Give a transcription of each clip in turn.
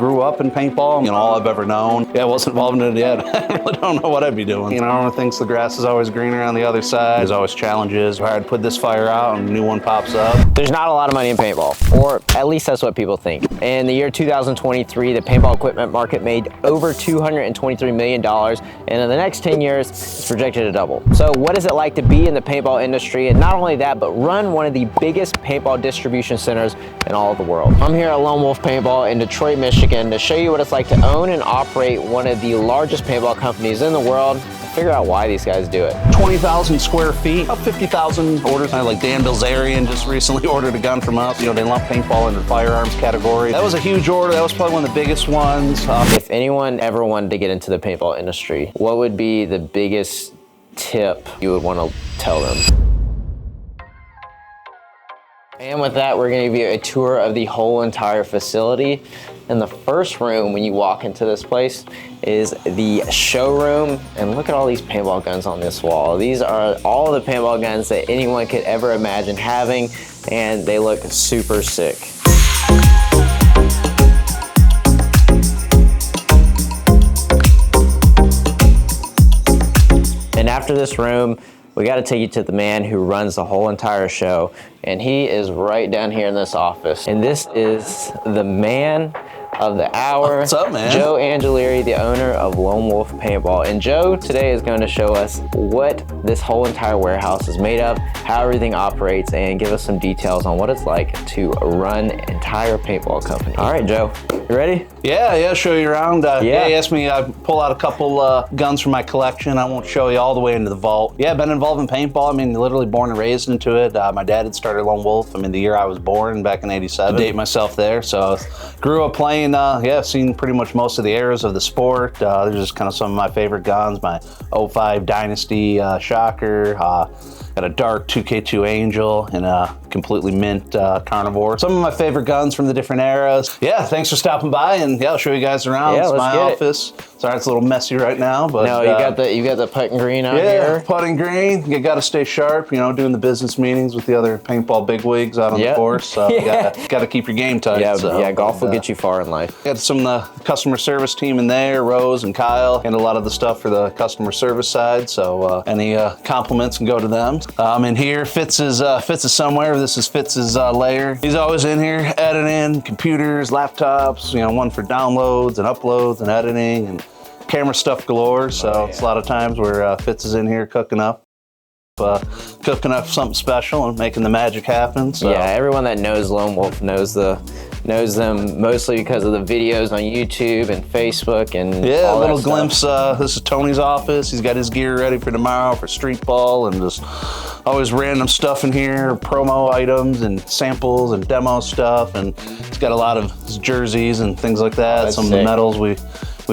grew up in paintball, all I've ever known. Yeah, I wasn't involved in it yet. I really don't know what I'd be doing. Everyone thinks the grass is always greener on the other side. There's always challenges. If I'd put this fire out and a new one pops up. There's not a lot of money in paintball, or at least that's what people think. In the year 2023, the paintball equipment market made over $223 million, and in the next 10 years, it's projected to double. So what is it like to be in the paintball industry, and not only that, but run one of the biggest paintball distribution centers in all of the world? I'm here at Lone Wolf Paintball in Detroit, Michigan to show you what it's like to own and operate one of the largest paintball companies in the world, and figure out why these guys do it. 20,000 square feet, about 50,000 orders. Like Dan Bilzerian just recently ordered a gun from us. They lump paintball into the firearms category. That was a huge order. That was probably one of the biggest ones. If anyone ever wanted to get into the paintball industry, what would be the biggest tip you would want to tell them? And with that, we're going to give you a tour of the whole entire facility. And the first room when you walk into this place is the showroom. And look at all these paintball guns on this wall. These are all the paintball guns that anyone could ever imagine having, and they look super sick. And after this room, we got to take you to the man who runs the whole entire show, and he is right down here in this office. And this is the man of the hour. What's up, man? Joe Angelieri, the owner of Lone Wolf Paintball. And Joe today is going to show us what this whole entire warehouse is made of, how everything operates, and give us some details on what it's like to run an entire paintball company. All right, Joe, you ready? Yeah, show you around. Yeah. He asked me, I pull out a couple guns from my collection. I won't show you all the way into the vault. Yeah, been involved in paintball. Literally born and raised into it. My dad had started Lone Wolf. The year I was born, back in '87. To date myself there. So grew up playing, I've seen pretty much most of the eras of the sport. There's just kind of some of my favorite guns. My 05 Dynasty Shocker. Got a dark 2K2 Angel and a completely mint Carnivore. Some of my favorite guns from the different eras. Yeah, thanks for stopping by, and I'll show you guys around. Yeah, it's my let's office. Sorry, it's a little messy right now, but no, you got the putting green out here. Yeah, putting green. You got to stay sharp. Doing the business meetings with the other paintball bigwigs out on the course. So you got to keep your game tight. Yeah, golf will get you far in life. Got some of the customer service team in there, Rose and Kyle, and a lot of the stuff for the customer service side. So any compliments can go to them. In here, Fitz is somewhere. This is Fitz's lair. He's always in here editing computers, laptops. One for downloads and uploads and editing and camera stuff galore. So it's a lot of times where Fitz is in here cooking up something special and making the magic happen. So. Yeah, everyone that knows Lone Wolf knows them mostly because of the videos on YouTube and Facebook and a little that glimpse. This is Tony's office. He's got his gear ready for tomorrow for street ball, and just always random stuff in here, promo items and samples and demo stuff. And he's got a lot of his jerseys and things like that. Some of the medals we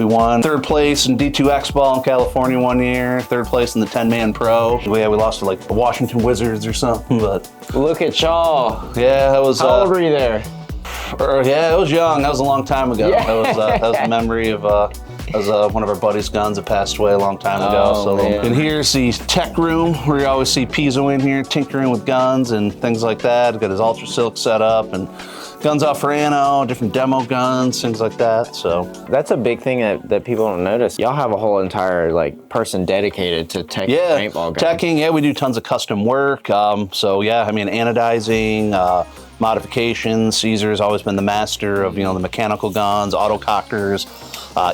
won. 3rd place in D2 X-Ball in California one year. 3rd place in the 10-man pro. We lost to like the Washington Wizards or something, but. Look at y'all. Yeah, that was. How old were you there? Yeah, it was young. That was a long time ago. Yeah. That was a memory of one of our buddies' guns that passed away a long time ago. Man. And here's the tech room where you always see Pizzo in here tinkering with guns and things like that. Got his Ultra Silk set up and guns off for Anno, different demo guns, things like that. So that's a big thing that people don't notice. Y'all have a whole entire person dedicated to tech paintball guns. Teching. Yeah, we do tons of custom work. Anodizing. Modifications. Caesar's always been the master of the mechanical guns, autocockers,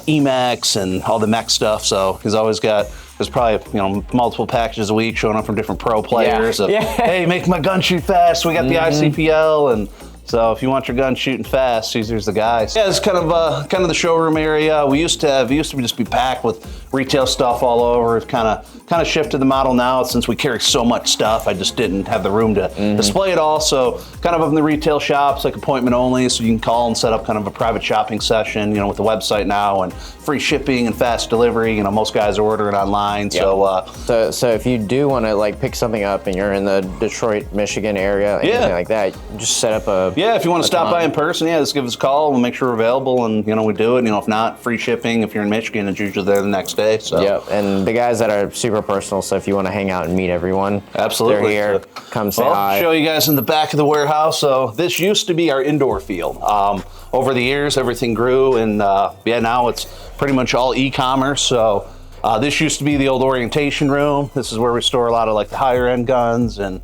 EMAX, and all the mech stuff. So he's always got. There's probably multiple packages a week showing up from different pro players. Hey, make my gun shoot fast. We got the ICPL, and so if you want your gun shooting fast, Caesar's the guy. Yeah, it's kind of the showroom area. We used to just be packed with retail stuff all over. It's kind of shifted the model now since we carry so much stuff. I just didn't have the room to display it all. So kind of up in the retail shops, like appointment only, so you can call and set up kind of a private shopping session, with the website now and free shipping and fast delivery. Most guys are ordering online. Yep. So if you do want to pick something up and you're in the Detroit, Michigan area, anything like that, just set up yeah, if you want to stop by in person, yeah, just give us a call. We'll make sure we're available, and we do it. If not, free shipping. If you're in Michigan, it's usually there the next day. So yep, and the guys that are super personal. So if you want to hang out and meet everyone, absolutely, they're here. Come say hi. I'll show you guys in the back of the warehouse. So this used to be our indoor field. Over the years, everything grew, and yeah, now it's pretty much all e-commerce. So this used to be the old orientation room. This is where we store a lot of like the higher end guns and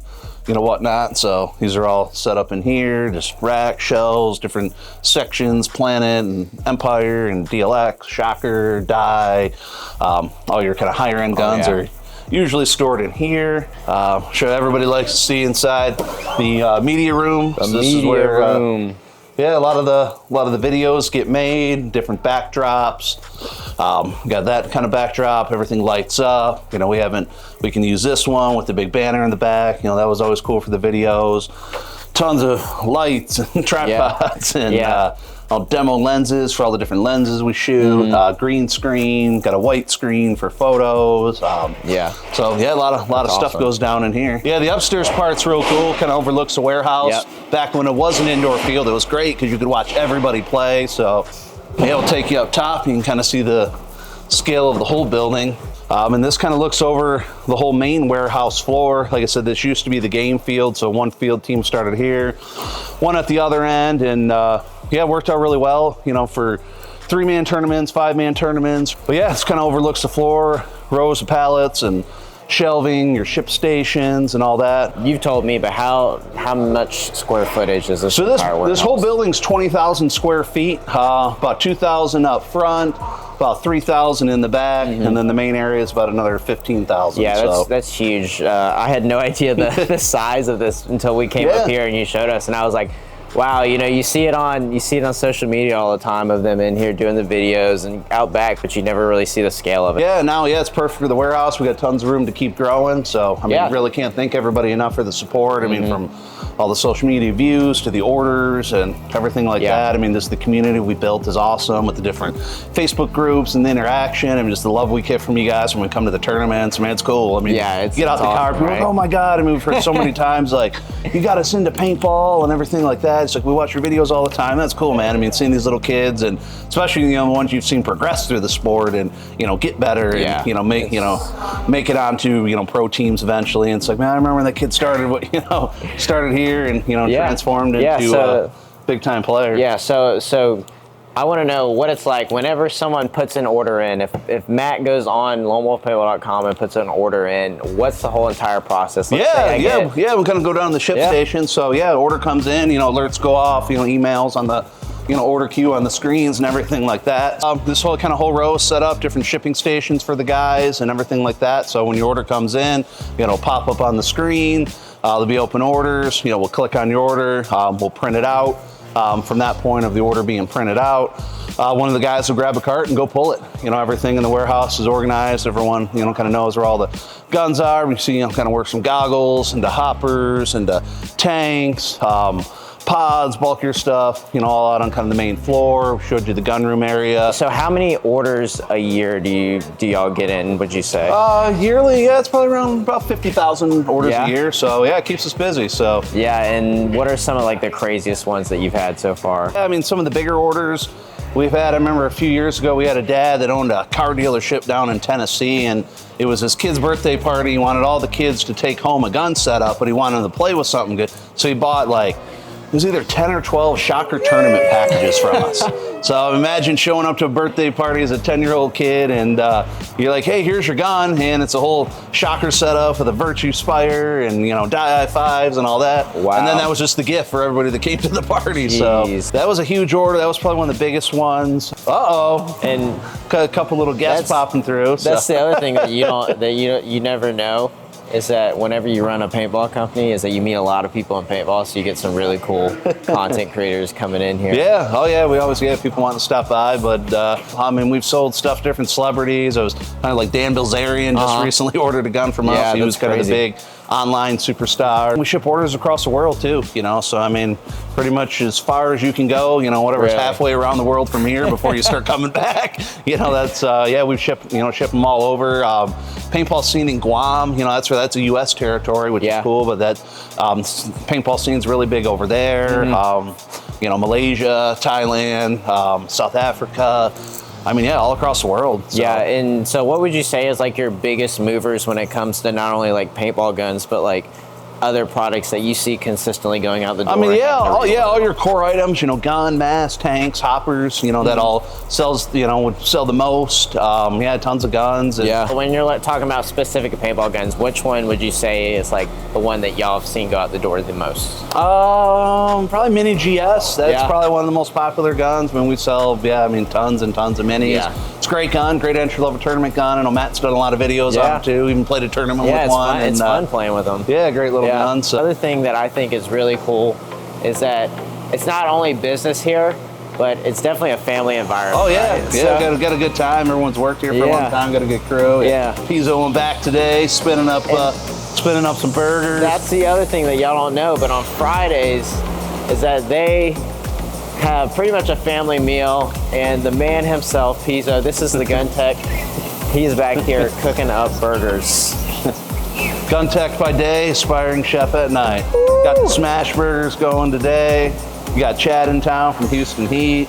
whatnot. So these are all set up in here, just rack, shelves, different sections, Planet and Empire and DLX, Shocker, Die. All your kind of higher end guns are usually stored in here. Sure, everybody likes to see inside the media room. The media room. Yeah, a lot of the videos get made, different backdrops. Got that kind of backdrop. Everything lights up. We can use this one with the big banner in the back. That was always cool for the videos. Tons of lights and tripods and demo lenses for all the different lenses we shoot. Green screen. Got a white screen for photos. So yeah, a lot of stuff goes down in here. Yeah, the upstairs part's real cool. Kind of overlooks the warehouse. Back when it was an indoor field, it was great because you could watch everybody play. So yeah, it'll take you up top. You can kind of see the scale of the whole building. And this kind of looks over the whole main warehouse floor. Like I said, this used to be the game field. So one field team started here, one at the other end, and yeah, it worked out really well, for 3-man tournaments, 5-man tournaments. But yeah, this kind of overlooks the floor, rows of pallets and shelving, your ship stations and all that. You've told me, but how much square footage is this? So this whole building's 20,000 square feet, about 2,000 up front, about 3,000 in the back, and then the main area is about another 15,000. Yeah, that's huge. I had no idea the size of this until we came up here and you showed us, and I was like, wow, you see it on social media all the time of them in here doing the videos and out back, but you never really see the scale of it. Yeah, now it's perfect for the warehouse. We got tons of room to keep growing. So I mean, really can't thank everybody enough for the support. I mean, from all the social media views to the orders and everything like that. I mean, the community we built is awesome with the different Facebook groups and the interaction and just the love we get from you guys when we come to the tournaments. I mean, it's cool. I mean, it's get out the car, awesome, right? Oh my God. I mean, we've heard so many times like, you got us into paintball and everything like that. It's like, we watch your videos all the time. That's cool, man. I mean, seeing these little kids and especially, the ones you've seen progress through the sport and, get better and, make it onto, pro teams eventually. And it's like, man, I remember when that kid started here and, transformed into a big time player. Yeah. So I want to know what it's like whenever someone puts an order in. If Matt goes on lonewolfpaintball.com and puts an order in, what's the whole entire process? We kind of go down to the ship station. So order comes in, alerts go off, emails on the order queue on the screens and everything like that. This whole row is set up, different shipping stations for the guys and everything like that. So when your order comes in, it'll pop up on the screen. There'll be open orders. We'll click on your order. We'll print it out. From that point of the order being printed out, one of the guys will grab a cart and go pull it. Everything in the warehouse is organized. Everyone, kind of knows where all the guns are. We see, kind of work some goggles into hoppers, into tanks, pods, bulkier stuff, all out on kind of the main floor. We showed you the gunroom area. So how many orders a year do y'all get in, would you say? Yearly, it's probably around about 50,000 orders a year. So it keeps us busy. So and what are some of like the craziest ones that you've had so far? I mean, some of the bigger orders we've had, I remember a few years ago, we had a dad that owned a car dealership down in Tennessee, and it was his kid's birthday party. He wanted all the kids to take home a gun setup, but he wanted them to play with something good. So he bought it was either 10 or 12 Shocker tournament packages from us. So imagine showing up to a birthday party as a 10-year-old kid and you're like, hey, here's your gun. And it's a whole Shocker setup with a Virtue Spire and, Die i5s and all that. Wow. And then that was just the gift for everybody that came to the party. Jeez. So that was a huge order. That was probably one of the biggest ones. And a couple little guests popping through. That's the other thing that you never know. Is that whenever you run a paintball company, is that you meet a lot of people in paintball, so you get some really cool content creators coming in here. Yeah, we always get people wanting to stop by, but I mean, we've sold stuff to different celebrities. I was kind of like Dan Bilzerian just recently ordered a gun from us. He was kind of the big online superstar. We ship orders across the world too, you know, so I mean, pretty much as far as you can go, you know, whatever's halfway around the world from here before you start coming back. You know, that's, yeah, we've shipped, you know, ship them all over. Paintball scene in Guam, you know, that's a U.S. territory, which is cool, but that paintball scene's really big over there. You know, Malaysia, Thailand, South Africa. I mean, yeah, all across the world. So. Yeah, and so what would you say is like your biggest movers when it comes to not only like paintball guns, but like other products that you see consistently going out the door? I mean, yeah, all your core items, you know, gun, mask, tanks, hoppers, you know, that all sells, you know, would sell the most. Yeah, tons of guns. And when you're talking about specific paintball guns, which one would you say is like the one that y'all have seen go out the door the most? Probably Mini GS. That's probably one of the most popular guns. I mean, we sell, I mean, tons and tons of minis. Yeah. It's a great gun, great entry-level tournament gun. I know Matt's done a lot of videos on it too. Even played a tournament with one. Fun. It's fun playing with them. Yeah, great little gun. So. Another thing that I think is really cool is that it's not only business here, but it's definitely a family environment. Oh yeah, right? yeah, got a good time. Everyone's worked here for a long time. Got a good crew. Yeah, Pizzo went back today, spinning up some burgers. That's the other thing that y'all don't know, but on Fridays is that they have pretty much a family meal, and the man himself, Pizzo, this is the gun tech. He's back here cooking up burgers. Gun tech by day, aspiring chef at night. Woo! Got the smash burgers going today. We got Chad in town from Houston Heat.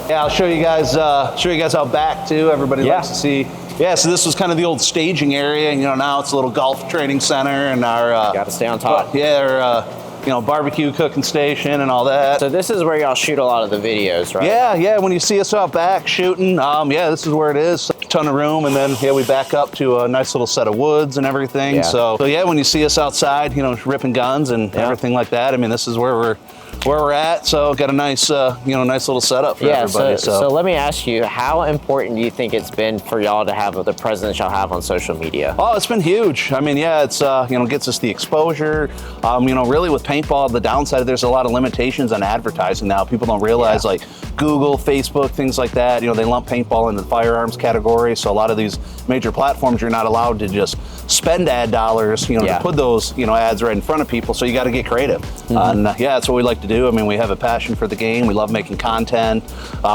Yeah, I'll show you guys out back too. Everybody likes to see. Yeah, so this was kind of the old staging area, and you know, now it's a little golf training center and our got to stay on top. Our you know, barbecue cooking station and all that. So this is where y'all shoot a lot of the videos, right? Yeah, when you see us out back shooting, yeah, this is where it is. Ton of room, and then we back up to a nice little set of woods and everything. Yeah. So yeah, when you see us outside, you know, ripping guns and everything like that, I mean, this is where we're at. So got a nice, you know, nice little setup for everybody. So let me ask you, how important do you think it's been for y'all to have the presence y'all have on social media? Oh, it's been huge. I mean, yeah, it's you know, gets us the exposure. You know, really with paintball, the downside, there's a lot of limitations on advertising now. People don't realize like Google, Facebook, things like that. You know, they lump paintball into the firearms category. So a lot of these major platforms, you're not allowed to just spend ad dollars, you know, to put those, you know, ads right in front of people. So you got to get creative. And yeah, that's what we like to do. I mean, we have a passion for the game. We love making content.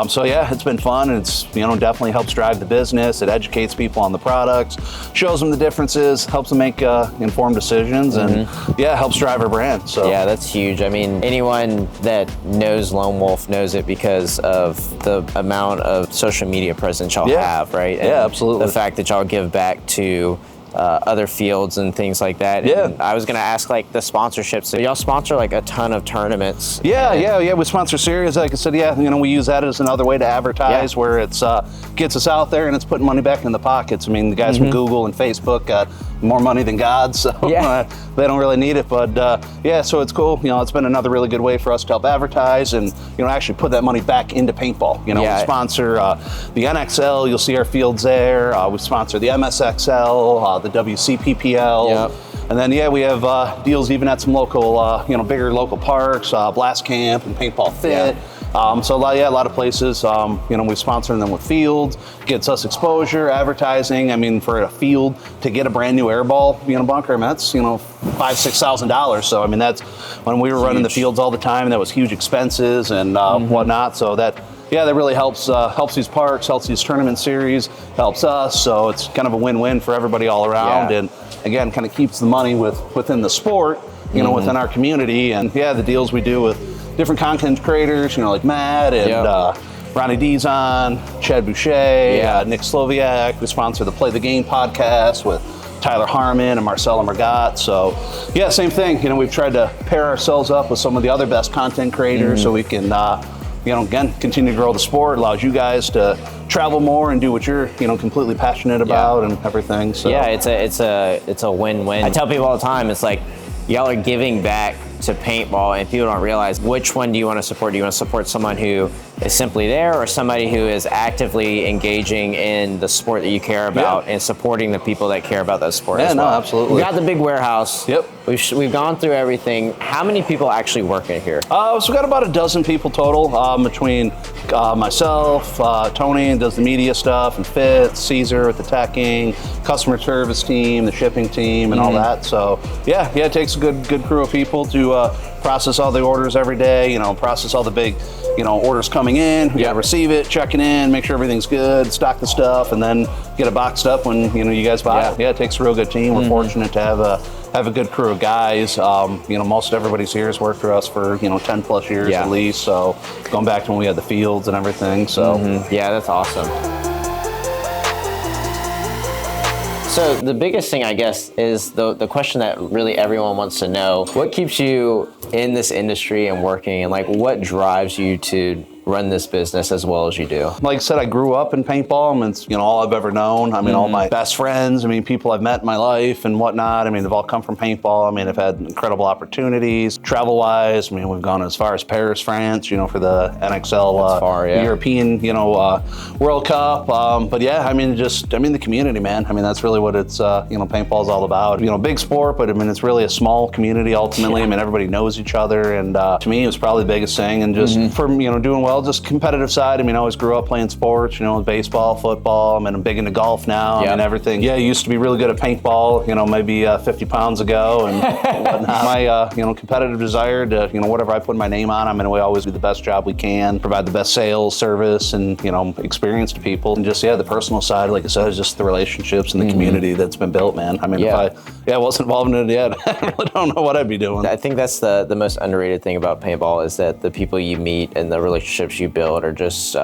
So yeah, it's been fun, and it's, you know, definitely helps drive the business. It educates people on the products, shows them the differences, helps them make informed decisions, and yeah, helps drive our brand. So yeah, that's huge. I mean, anyone that knows Lone Wolf knows it because of the amount of social media presence y'all have, right? And yeah, absolutely. The fact that y'all give back to other fields and things like that. Yeah. And I was going to ask like the sponsorships. So y'all sponsor like a ton of tournaments. Yeah. We sponsor series. Like I said, you know, we use that as another way to advertise where it's gets us out there and it's putting money back in the pockets. I mean, the guys from Google and Facebook got more money than God, so they don't really need it. But yeah, so it's cool. You know, it's been another really good way for us to help advertise and, you know, actually put that money back into paintball. You know, we sponsor the NXL. You'll see our fields there. We sponsor the MSXL, the WCPPL. And then, we have deals even at some local, you know, bigger local parks, Blast Camp and Paintball Fit. So a lot of places, you know, we sponsor them with fields, gets us exposure, advertising. I mean, for a field to get a brand new airball, you know, bunker, I mean, that's, you know, $5,000-6,000. So I mean, that's when we were running the fields all the time. That was huge expenses and whatnot. So that really helps these parks, helps these tournament series, helps us. So it's kind of a win-win for everybody all around. And again, kind of keeps the money within the sport, you know, within our community. And the deals we do with different content creators, you know, like Matt and Ronnie Dizon, Chad Boucher, Nick Sloviak. We sponsor the Play the Game podcast with Tyler Harmon and Marcelo Margot. So same thing. You know, we've tried to pair ourselves up with some of the other best content creators so we can, you know, again, continue to grow the sport. Allows you guys to travel more and do what you're, you know, completely passionate about and everything. So it's a win-win. I tell people all the time, it's like y'all are giving back to paintball, and people don't realize which one do you want to support. Do you want to support someone who is simply there, or somebody who is actively engaging in the sport that you care about and supporting the people that care about that sport as well? No, absolutely. We got the big warehouse. Yep. We've gone through everything. How many people actually work in here? So we've got about a dozen people total between myself, Tony does the media stuff and fits, Caesar with the teching, customer service team, the shipping team, and all that. So yeah, it takes a good crew of people to process all the orders every day, process all the big, orders coming in. We gotta receive it, checking in, make sure everything's good, stock the stuff, and then get it boxed up when, you guys buy it. Yeah, it takes a real good team. We're fortunate to have a good crew of guys. Most everybody's here has worked for us for 10 plus years at least. So going back to when we had the fields and everything. So yeah, that's awesome. So the biggest thing, I guess, is the question that really everyone wants to know: what keeps you in this industry and working, and like what drives you to run this business as well as you do? Like I said, I grew up in paintball. I mean, it's all I've ever known. I mean, all my best friends, people I've met in my life and whatnot, they've all come from paintball. I've had incredible opportunities travel-wise. We've gone as far as Paris, France, for the NXL European, World Cup. But yeah, the community, man. That's really what it's, paintball's all about. Big sport, but it's really a small community ultimately. Everybody knows each other, and to me, it was probably the biggest thing. And just from, doing well, just competitive side. I always grew up playing sports, baseball, football. I'm big into golf now. Everything. Yeah, I used to be really good at paintball, maybe 50 pounds ago and whatnot. My, competitive desire to, whatever I put my name on, we always do the best job we can, provide the best sales, service, and, experience to people. And just, the personal side, like I said, is just the relationships and the community that's been built, man. If I wasn't involved in it yet, I really don't know what I'd be doing. I think that's the most underrated thing about paintball is that the people you meet and the relationships you build are just,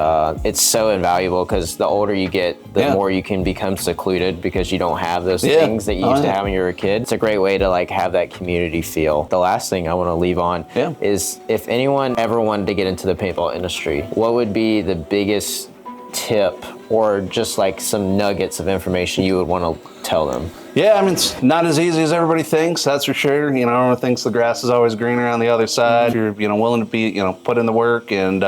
it's so invaluable, because the older you get, the more you can become secluded because you don't have those things that you used to have when you were a kid. It's a great way to have that community feel. The last thing I want to leave on is, if anyone ever wanted to get into the paintball industry, what would be the biggest tip or just some nuggets of information you would want to tell them? Yeah, it's not as easy as everybody thinks, that's for sure. Everyone thinks the grass is always greener on the other side. If you're, willing to be, put in the work and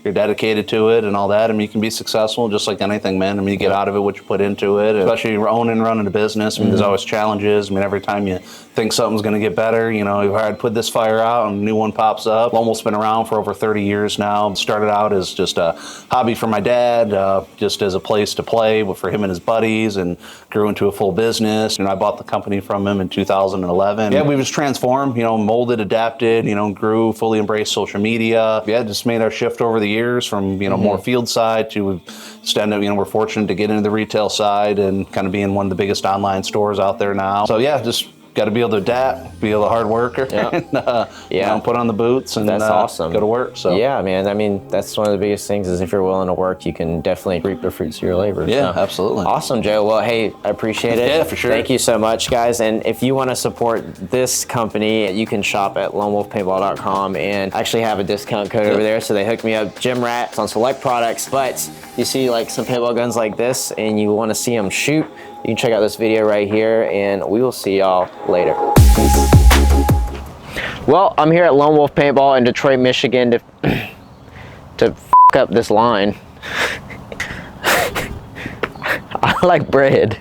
you're dedicated to it and all that, you can be successful just like anything, man. You get out of it what you put into it, especially owning and running a business. There's always challenges. Every time you think something's going to get better, I'd put this fire out and a new one pops up. Almost been around for over 30 years now. Started out as just a hobby for my dad, just as a place to play for him and his buddies, and grew into a full business. I bought the company from him in 2011. Yeah, we just transformed, molded, adapted, grew, fully embraced social media. Yeah, just made our shift over the years from, more field side to stand up, we're fortunate to get into the retail side and kind of being one of the biggest online stores out there now. So yeah, just got to be able to adapt, be a hard worker, and put on the boots and that's awesome. Go to work. So yeah, man. That's one of the biggest things is if you're willing to work, you can definitely reap the fruits of your labor. Yeah, absolutely. Awesome, Joe. Well, hey, I appreciate it. Yeah, for sure. Thank you so much, guys. And if you want to support this company, you can shop at lonewolfpaintball.com and actually have a discount code over there. So they hooked me up, Gym Rats, on select products. But you see some paintball guns like this, and you want to see them shoot, you can check out this video right here, and we will see y'all later. Well, I'm here at Lone Wolf Paintball in Detroit, Michigan to f up this line. I like bread.